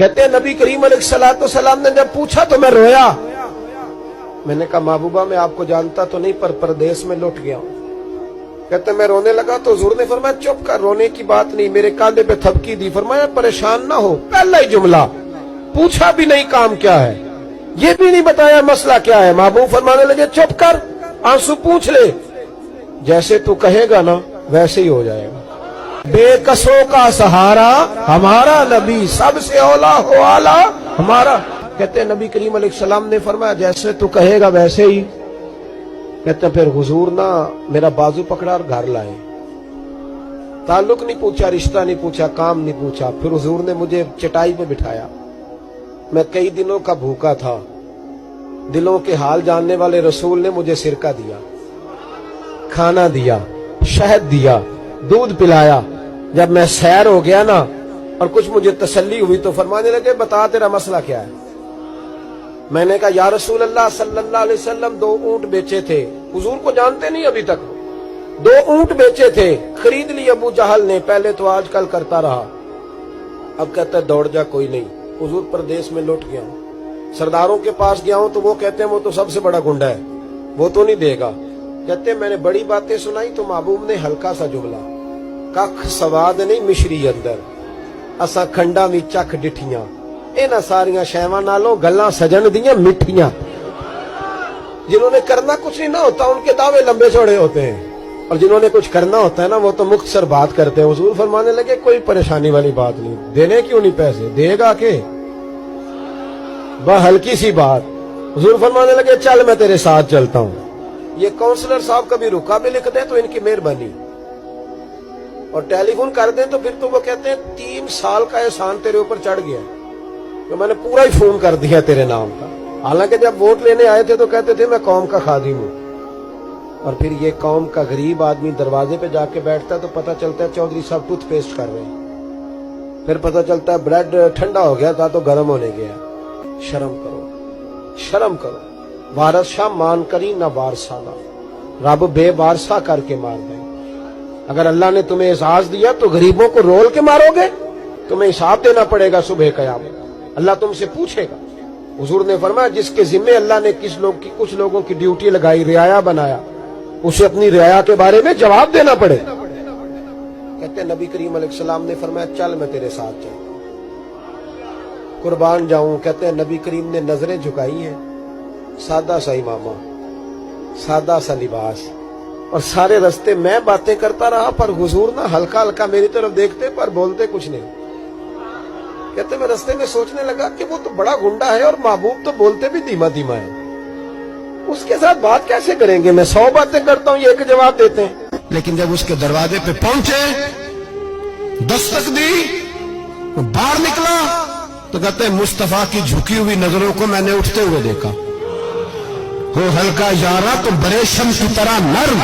कहते हैं नबी करीम अलैहिस्सलाम ने जब पूछा तो मैं रोया। मैंने कहा महबूबा मैं आपको जानता तो नहीं पर परदेश में लौट गया हूं। कहते मैं रोने लगा तो हुजूर ने फरमाया चुप कर, रोने की बात नहीं। मेरे कांधे पे थपकी दी, फरमाया परेशान ना हो। पहला ही जुमला, पूछा भी नहीं काम क्या है, ये भी नहीं बताया मसला क्या है। महबूब फरमाने लगे चुप कर, आंसू पूछ ले, जैसे तू कहेगा ना वैसे ही हो जाएगा। बेकसों का सहारा हमारा नबी, सबसे औला हो आला हमारा। कहते हैं नबी करीम अलैहिस्सलाम ने फरमाया जैसे तू कहेगा वैसे ही। कहते हैं फिर हुजूर ना मेरा बाजू पकड़ा और घर लाए। ताल्लुक नहीं पूछा, रिश्ता नहीं पूछा, काम नहीं पूछा। फिर हुजूर ने मुझे चटाई पे बिठाया। मैं कई दिनों का भूखा था। दिलों के हाल जानने वाले रसूल ने मुझे सिरका दिया, खाना दिया, शहद दिया, दूध पिलाया। जब मैं सैर हो गया ना और कुछ मुझे तसल्ली हुई तो फरमाने लगे बता तेरा मसला क्या है। मैंने कहा या रसूल अल्लाह सल्लल्लाहु अलैहि वसल्लम 2 ऊंट बेचे थे। हुजूर को जानते नहीं अभी तक। 2 ऊंट बेचे थे, खरीद ली अबू जहल ने। पहले तो आजकल करता रहा, अब कहता है दौड़ जा, कोई नहीं। हुजूर प्रदेश में लौट गया हूं, सरदारों के पास गया हूं तो वो कहते हैं वो तो सबसे बड़ा गुंडा है, वो तो नहीं देगा। कहते हैं मैंने बड़ी बातें सुनाई तो महबूब ने हल्का सा जुमला, कख सवाद नहीं मिश्री अंदर, असा खंडा भी चख डिठियां, इन्हां सारियां शैवां नालों गल्लां सजन दियां मिठियां। जिन्होंने करना कुछ नहीं ना होता उनके दावे लंबे चौड़े होते हैं, और जिन्होंने कुछ करना होता है ना वो तो मुख्तसर बात करते हैं। हुजूर फरमाने लगे कोई परेशानी वाली बात नहीं, देने क्यों नहीं पैसे, देगा के वह हल्की सी बात। हुजूर फरमाने लगे चल मैं तेरे साथ चलता हूं। ये काउंसलर साहब कभी रुका भी लिख दें तो इनकी मेहरबानी, और टेलीफोन कर दें तो फिर तो वो कहते हैं 3 साल का एहसान तेरे ऊपर चढ़ गया तो मैंने पूरा ही फोन कर दिया तेरे नाम का। हालांकि जब वोट लेने आए थे तो कहते थे मैं कौम का खादिम हूं, और फिर ये कौम का गरीब आदमी दरवाजे पे जाके बैठता है तो पता चलता है चौधरी साहब टूथपेस्ट कर रहे हैं, फिर पता चलता है ब्रेड ठंडा हो गया था तो गर्म होने गया। शर्म करो, शर्म करो। वारस शाह मान करी ना वारसाना, रब बेवारसा करके मार दे। अगर अल्लाह ने तुम्हें एहसास दिया तो गरीबों को रोल के मारोगे, तुम्हें हिसाब देना पड़ेगा सुबह कयामत, अल्लाह तुमसे पूछेगा। हुजूर ने फरमाया जिसके जिम्मे अल्लाह ने कुछ लोगों की ड्यूटी लगाई, रियाया बनाया, उसे अपनी रियाया के बारे में जवाब देना पड़े। कहते हैं नबी करीम अलैहिस्सलाम ने फरमाया चल मैं तेरे साथ चल, कुर्बान जाऊं। कहते हैं नबी करीम ने नजरें झुकाई हैं, सादा सा इमामा, सादा सा लिबास, और सारे रास्ते मैं बातें करता रहा पर हुजूर ना हल्का हल्का मेरी तरफ देखते पर बोलते कुछ नहीं। कहते मैं रास्ते में सोचने लगा कि वो तो बड़ा गुंडा है और महबूब तो बोलते भी धीमा धीमा है, उसके साथ बात कैसे करेंगे। मैं 100 बातें करता हूं, ये एक जवाब देते हैं। लेकिन जब उसके दरवाजे पे पहुंचे, दस्तक दी, वो बाहर निकला तो कहते हैं मुस्तफा की झुकी हुई नजरों को मैंने उठते हुए देखा। हो हल्का यारा तो बड़े शम की तरह नर्म,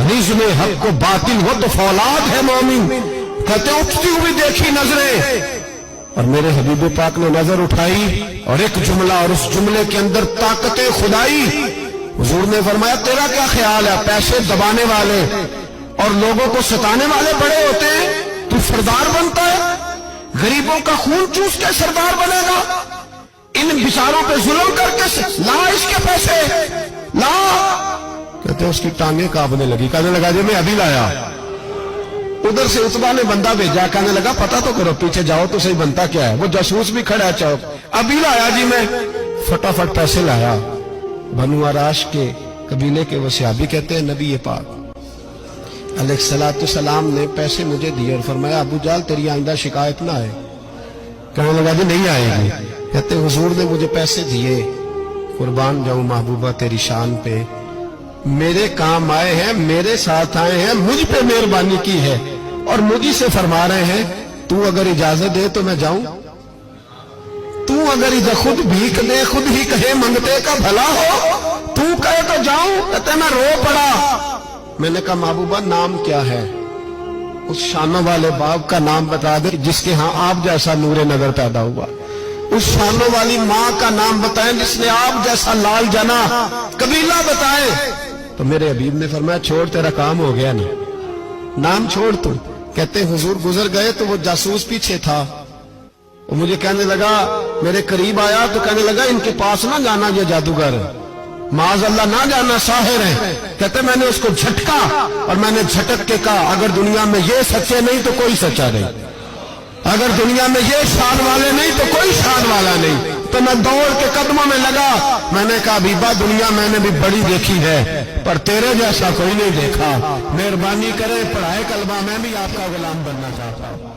रिज़्म हक को बातिल हो तो फौलाद है मोमिन। कहते उठती हुई देखी नजरें, और मेरे हबीब पाक ने नजर उठाई और एक जुमला, और उस जुमले के अंदर ताकत खुदाई। हुजूर ने फरमाया तेरा क्या ख्याल है, पैसे दबाने वाले और लोगों को सताने वाले बड़े होते हैं, तू सरदार बनता है, गरीबों का खून चूस के सरदार बनेगा, इन बिचारों पे जुल्म करके ला इसके पैसे ला। कहते उसकी टांगे कांपने लगी, कहने लगा जी मैं अभी लाया। उधर से उतबा ने बंदा भेजा, कहने लगा पता तो करो, पीछे जाओ तो सही बनता क्या है। वो जासूस भी खड़ा है चौक, अभी लाया जी मैं, फटाफट पैसे लाया। बनु आराश के कबीले के वो सहाबी कहते हैं नबी पाक अलैहिस्सलाम ने पैसे मुझे दिए और फरमाया अबू जाल तेरी आइंदा शिकायत ना आए। कहने लगा जी नहीं आएगी। कहते हुजूर ने मुझे पैसे दिए, कुर्बान जाऊं महबूबा तेरी शान पे, मेरे काम आए हैं, मेरे साथ आए हैं, मुझ पे मेहरबानी की है, और मुझी से फरमा रहे हैं तू अगर इजाजत दे तो मैं जाऊं, तू अगर इधर खुद भीख दे, खुद ही कहे मंगते का भला हो, तू कहे तो जाऊं। कहते मैं रो पड़ा। मैंने कहा महबूबा नाम क्या है, उस शानों वाले बाप का नाम बता दे जिसके यहाँ आप जैसा नूरे नजर पैदा हुआ, उस शानों वाली माँ का नाम बताएं जिसने आप जैसा लाल जना, कबीला बताएं। तो मेरे हबीब ने फरमाया छोड़ तेरा काम हो गया ना, नाम छोड़ तू। कहते हुजूर गुजर गए तो वो जासूस पीछे था, وہ مجھے کہنے لگا، میرے قریب آیا تو کہنے لگا ان کے پاس نہ جانا یہ جادوگر، معاذ اللہ نہ جانا، ساحر ہے۔ کہتے میں نے اس کو جھٹکا اور میں نے جھٹک کے کہا اگر دنیا میں یہ سچے نہیں تو کوئی سچا نہیں، اگر دنیا میں یہ شان والے نہیں تو کوئی شان والا نہیں۔ تو میں دوڑ کے قدموں میں لگا، میں نے کہا بیبا دنیا میں نے بھی بڑی دیکھی ہے پر تیرے جیسا کوئی نہیں دیکھا، مہربانی کرے پڑھائے کلمہ، میں بھی آپ کا غلام بننا چاہتا ہوں۔